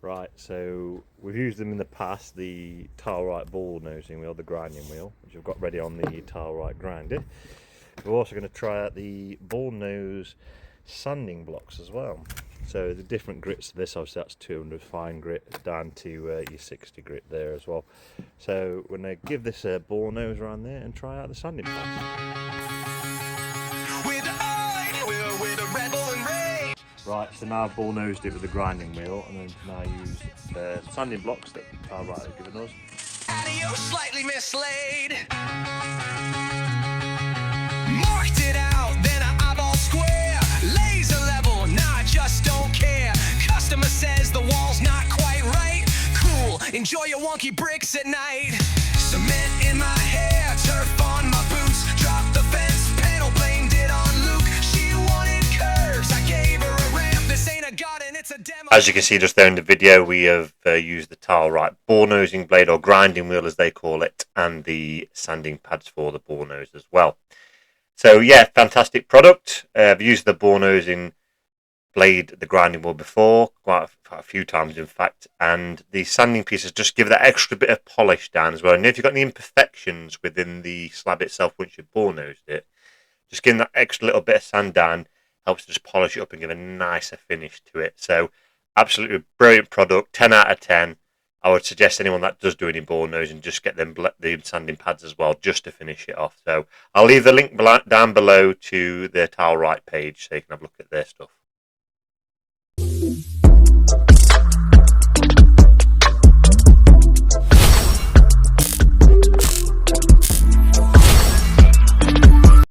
Right, so we've used them in the past, the TileRite Bullnose wheel, the grinding wheel, which I've got ready on the TileRite grinder. We're also going to try out the Bullnose Sanding blocks as well. So the different grits to this, obviously that's 200 fine grit down to your 60 grit there as well. So we're going to give this a Bullnose around there and try out the sanding pads. Right, so now I've bullnosed it with the grinding wheel, and then now use the sanding blocks that TileRite have given us. Patio slightly mislaid. Marked it out, then I eyeball square. Laser level, nah, I just don't care. Customer says the wall's not quite right. Cool, enjoy your wonky bricks at night. Cement in my hair, turf on my boots. Drop the fence, panel blamed it on Luke. She wanted curves, I gave her a ramp. This ain't a garden, it's a demo. As you can see just there in the video, we have used the TileRite bullnosing blade, or grinding wheel as they call it, and the sanding pads for the bullnose as well. So yeah, fantastic product. I've used the bullnosing blade, the grinding wheel before, quite a few times in fact, and the sanding pieces just give that extra bit of polish down as well. And if you've got any imperfections within the slab itself once you've bullnosed it, just getting that extra little bit of sand down helps to just polish it up and give a nicer finish to it. So absolutely brilliant product, 10 out of 10. I would suggest anyone that does do any bullnosing just get them the sanding pads as well, just to finish it off. So I'll leave the link down below to the TileRite page so you can have a look at their stuff.